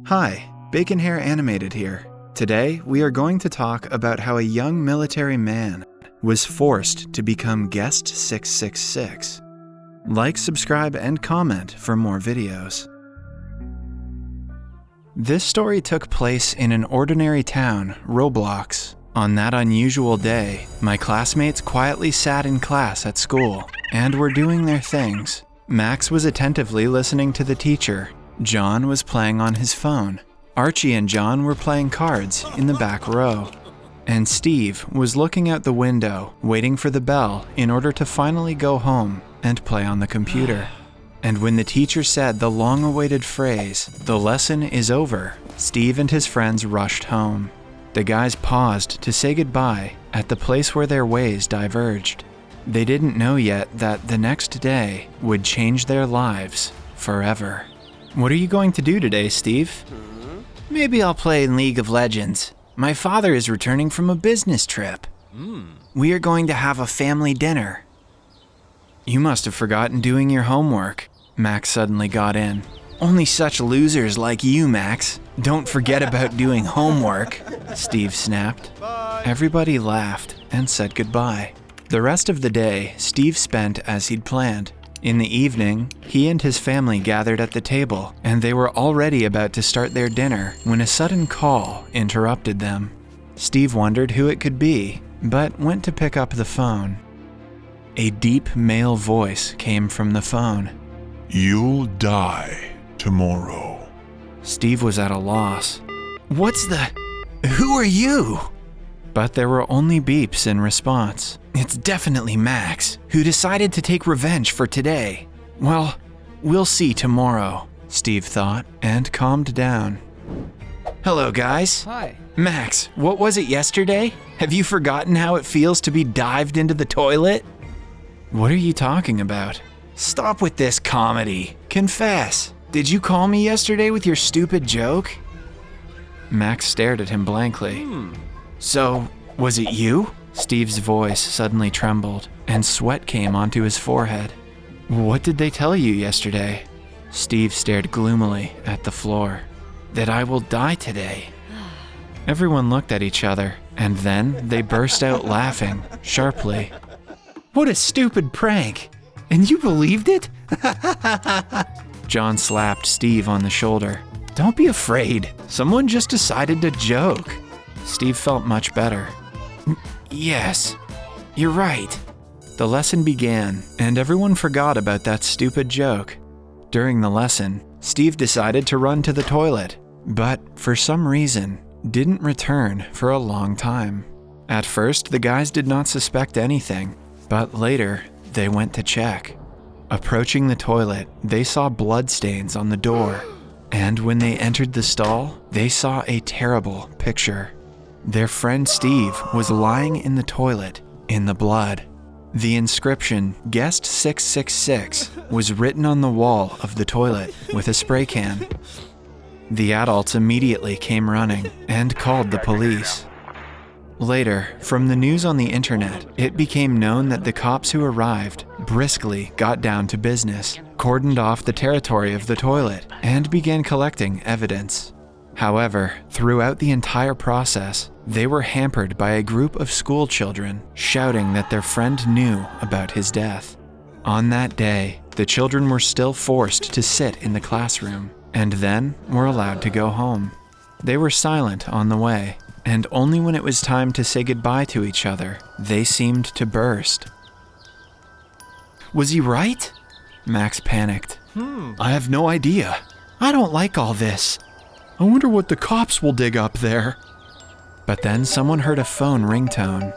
Hi, Baconhair Animated here. Today, we are going to talk about how a young military man was forced to become Guest 666. Like, subscribe, and comment for more videos. This story took place in an ordinary town, Roblox. On that unusual day, my classmates quietly sat in class at school and were doing their things. Max was attentively listening to the teacher. John was playing on his phone. Archie and John were playing cards in the back row. And Steve was looking out the window, waiting for the bell in order to finally go home and play on the computer. And when the teacher said the long-awaited phrase, "The lesson is over," Steve and his friends rushed home. The guys paused to say goodbye at the place where their ways diverged. They didn't know yet that the next day would change their lives forever. What are you going to do today, Steve? Maybe I'll play in League of Legends. My father is returning from a business trip. We are going to have a family dinner. You must have forgotten doing your homework. Max suddenly got in. Only such losers like you, Max. Don't forget about doing homework, Steve snapped. Everybody laughed and said goodbye. The rest of the day, Steve spent as he'd planned. In the evening, he and his family gathered at the table, and they were already about to start their dinner when a sudden call interrupted them. Steve wondered who it could be, but went to pick up the phone. A deep male voice came from the phone. You'll die tomorrow. Steve was at a loss. Who are you? But there were only beeps in response. It's definitely Max, who decided to take revenge for today. Well, we'll see tomorrow, Steve thought, and calmed down. Hello, guys. Hi. Max, what was it yesterday? Have you forgotten how it feels to be dived into the toilet? What are you talking about? Stop with this comedy. Confess. Did you call me yesterday with your stupid joke? Max stared at him blankly. So, was it you? Steve's voice suddenly trembled, and sweat came onto his forehead. What did they tell you yesterday? Steve stared gloomily at the floor. That I will die today. Everyone looked at each other, and then they burst out laughing, sharply. What a stupid prank! And you believed it? John slapped Steve on the shoulder. Don't be afraid. Someone just decided to joke. Steve felt much better. Yes, you're right. The lesson began, and everyone forgot about that stupid joke. During the lesson, Steve decided to run to the toilet, but for some reason, didn't return for a long time. At first, the guys did not suspect anything, but later, they went to check. Approaching the toilet, they saw bloodstains on the door, and when they entered the stall, they saw a terrible picture. Their friend Steve was lying in the toilet in the blood. The inscription, Guest 666, was written on the wall of the toilet with a spray can. The adults immediately came running and called the police. Later, from the news on the internet, it became known that the cops who arrived briskly got down to business, cordoned off the territory of the toilet, and began collecting evidence. However, throughout the entire process, they were hampered by a group of school children shouting that their friend knew about his death. On that day, the children were still forced to sit in the classroom, and then were allowed to go home. They were silent on the way, and only when it was time to say goodbye to each other, they seemed to burst. Was he right? Max panicked. I have no idea. I don't like all this. I wonder what the cops will dig up there. But then someone heard a phone ringtone.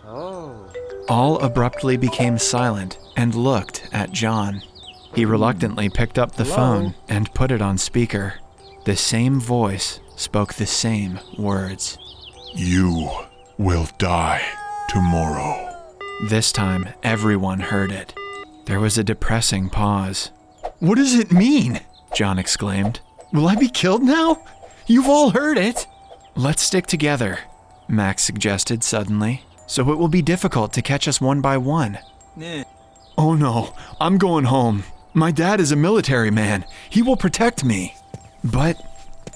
All abruptly became silent and looked at John. He reluctantly picked up the phone and put it on speaker. The same voice spoke the same words. You will die tomorrow. This time, everyone heard it. There was a depressing pause. What does it mean? John exclaimed. Will I be killed now? You've all heard it. Let's stick together, Max suggested suddenly, so it will be difficult to catch us one by one. Oh no, I'm going home. My dad is a military man. He will protect me. But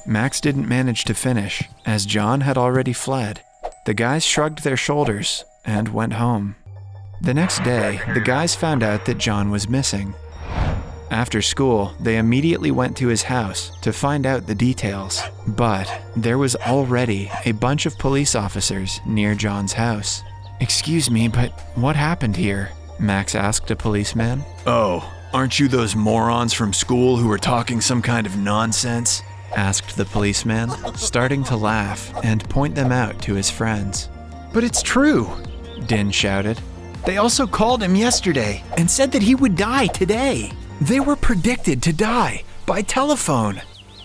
Max didn't manage to finish, as John had already fled. The guys shrugged their shoulders and went home. The next day, the guys found out that John was missing. After school, they immediately went to his house to find out the details, but there was already a bunch of police officers near John's house. "Excuse me, but what happened here?" Max asked a policeman. "Oh, aren't you those morons from school who were talking some kind of nonsense?" asked the policeman, starting to laugh and point them out to his friends. "But it's true," Din shouted. "They also called him yesterday and said that he would die today. They were predicted to die by telephone."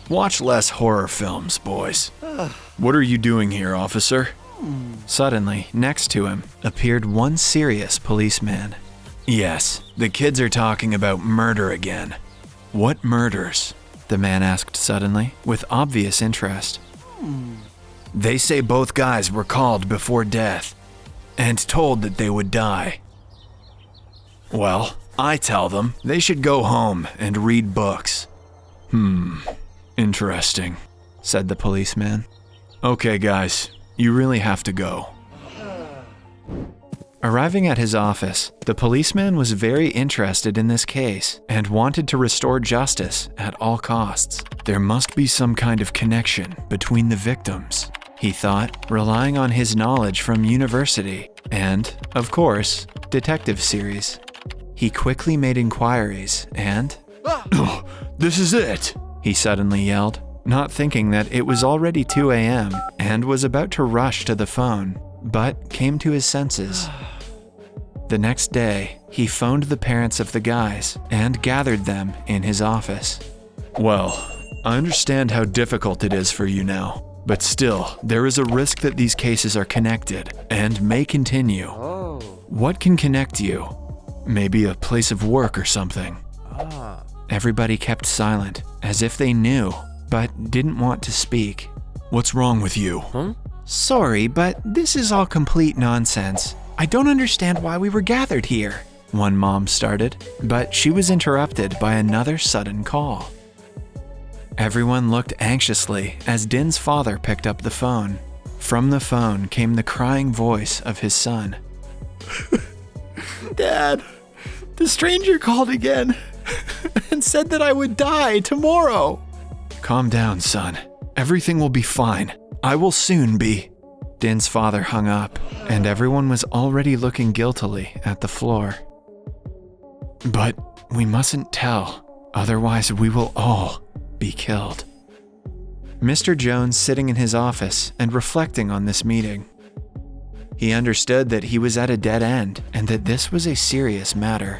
"Watch less horror films, boys. What are you doing here, officer?" Suddenly, next to him, appeared one serious policeman. "Yes, the kids are talking about murder again." "What murders?" the man asked suddenly, with obvious interest. "They say both guys were called before death and told that they would die. Well, I tell them they should go home and read books." Interesting," said the policeman. "Okay, guys, you really have to go." Arriving at his office, the policeman was very interested in this case and wanted to restore justice at all costs. "There must be some kind of connection between the victims," he thought, relying on his knowledge from university and, of course, detective series. He quickly made inquiries and... "Oh, this is it!" he suddenly yelled, not thinking that it was already 2 a.m. and was about to rush to the phone, but came to his senses. The next day, he phoned the parents of the guys and gathered them in his office. "Well, I understand how difficult it is for you now, but still, there is a risk that these cases are connected and may continue." "What can connect you?" "Maybe a place of work or something." Everybody kept silent, as if they knew, but didn't want to speak. "What's wrong with you?" "Sorry, but this is all complete nonsense. I don't understand why we were gathered here," one mom started, but she was interrupted by another sudden call. Everyone looked anxiously as Din's father picked up the phone. From the phone came the crying voice of his son. "Dad, the stranger called again and said that I would die tomorrow." "Calm down, son. Everything will be fine. I will soon be." Din's father hung up, and everyone was already looking guiltily at the floor. "But we mustn't tell, otherwise we will all be killed." Mr. Jones sitting in his office and reflecting on this meeting. He understood that he was at a dead end and that this was a serious matter.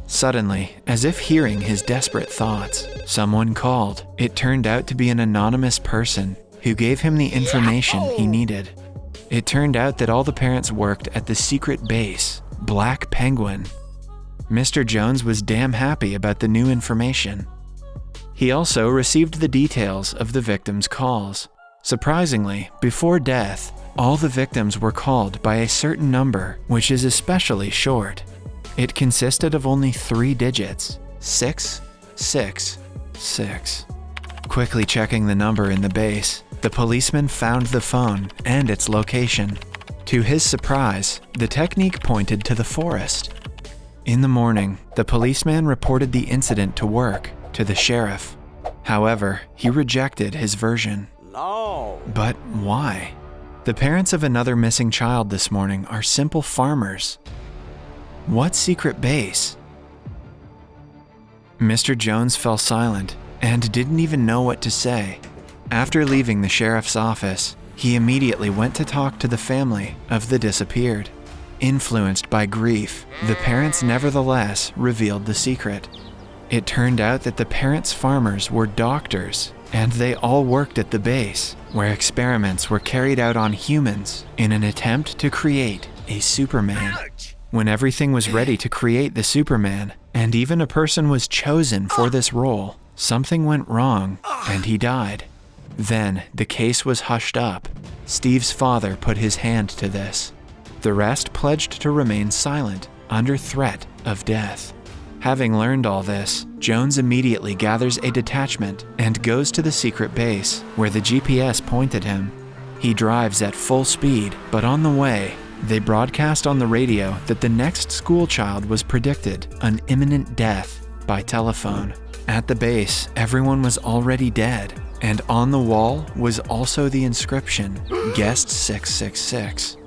Suddenly, as if hearing his desperate thoughts, someone called. It turned out to be an anonymous person who gave him the information he needed. It turned out that all the parents worked at the secret base, Black Penguin. Mr. Jones was damn happy about the new information. He also received the details of the victims' calls. Surprisingly, before death, all the victims were called by a certain number, which is especially short. It consisted of only 3 digits, 666. Quickly checking the number in the base, the policeman found the phone and its location. To his surprise, the technique pointed to the forest. In the morning, the policeman reported the incident to work, to the sheriff. However, he rejected his version. No. But why? The parents of another missing child this morning are simple farmers. What secret base? Mr. Jones fell silent and didn't even know what to say. After leaving the sheriff's office, he immediately went to talk to the family of the disappeared. Influenced by grief, the parents nevertheless revealed the secret. It turned out that the parents' farmers were doctors, and they all worked at the base, where experiments were carried out on humans in an attempt to create a Superman. When everything was ready to create the Superman, and even a person was chosen for this role, something went wrong, and he died. Then the case was hushed up. Steve's father put his hand to this. The rest pledged to remain silent under threat of death. Having learned all this, Jones immediately gathers a detachment and goes to the secret base, where the GPS pointed him. He drives at full speed, but on the way, they broadcast on the radio that the next schoolchild was predicted an imminent death by telephone. At the base, everyone was already dead, and on the wall was also the inscription, Guest 666.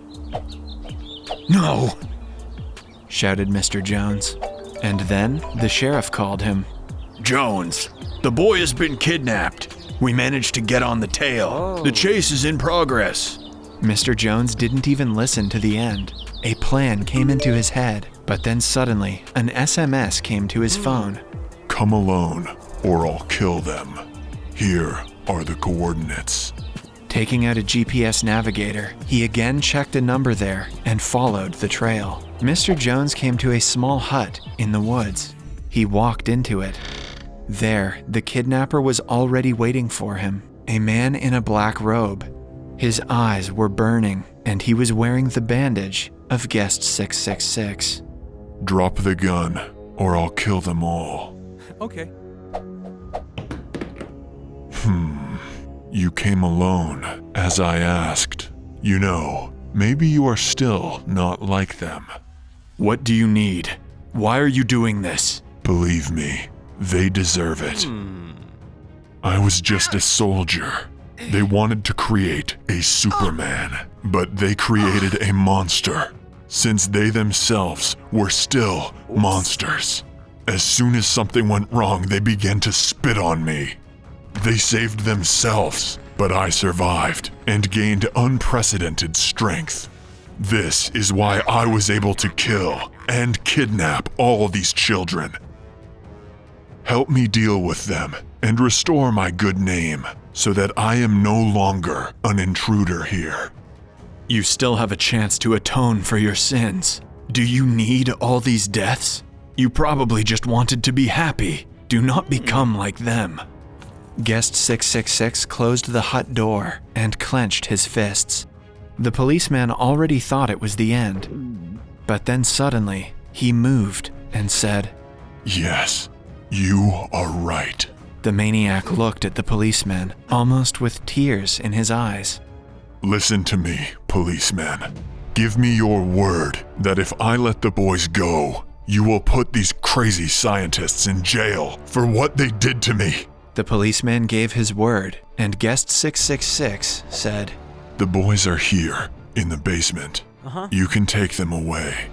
No! Shouted Mr. Jones. And then the sheriff called him. Jones, the boy has been kidnapped. We managed to get on the tail. The chase is in progress. Mr. Jones didn't even listen to the end. A plan came into his head, but then suddenly an SMS came to his phone. Come alone, or I'll kill them. Here are the coordinates. Taking out a GPS navigator, he again checked a number there and followed the trail. Mr. Jones came to a small hut in the woods. He walked into it. There, the kidnapper was already waiting for him, a man in a black robe. His eyes were burning, and he was wearing the bandage of Guest 666. Drop the gun, or I'll kill them all. Okay. You came alone, as I asked. You know, maybe you are still not like them. What do you need? Why are you doing this? Believe me, they deserve it. I was just a soldier. They wanted to create a Superman, but they created a monster, since they themselves were still monsters. As soon as something went wrong, they began to spit on me. They saved themselves, but I survived and gained unprecedented strength. This is why I was able to kill and kidnap all these children. Help me deal with them and restore my good name so that I am no longer an intruder here. You still have a chance to atone for your sins. Do you need all these deaths? You probably just wanted to be happy. Do not become like them. Guest 666 closed the hut door and clenched his fists. The policeman already thought it was the end, but then suddenly he moved and said, Yes, you are right. The maniac looked at the policeman, almost with tears in his eyes. Listen to me, policeman. Give me your word that if I let the boys go, you will put these crazy scientists in jail for what they did to me. The policeman gave his word, and Guest 666 said, The boys are here, in the basement. You can take them away.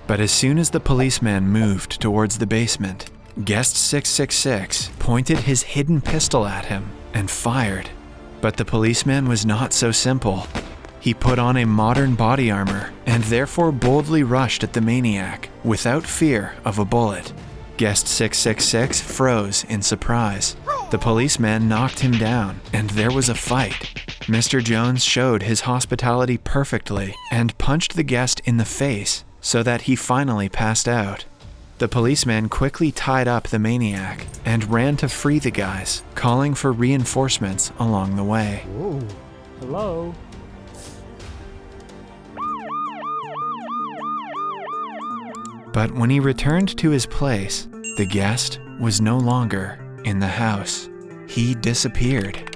But as soon as the policeman moved towards the basement, Guest 666 pointed his hidden pistol at him and fired. But the policeman was not so simple. He put on a modern body armor and therefore boldly rushed at the maniac without fear of a bullet. Guest 666 froze in surprise. The policeman knocked him down, and there was a fight. Mr. Jones showed his hospitality perfectly and punched the guest in the face so that he finally passed out. The policeman quickly tied up the maniac and ran to free the guys, calling for reinforcements along the way. Whoa. Hello? But when he returned to his place, the guest was no longer in the house. He disappeared.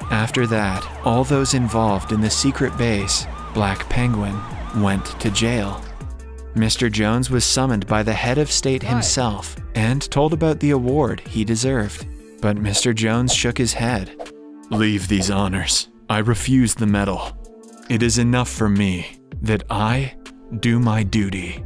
After that, all those involved in the secret base, Black Penguin, went to jail. Mr. Jones was summoned by the head of state himself and told about the award he deserved. But Mr. Jones shook his head. Leave these honors. I refuse the medal. It is enough for me that I do my duty.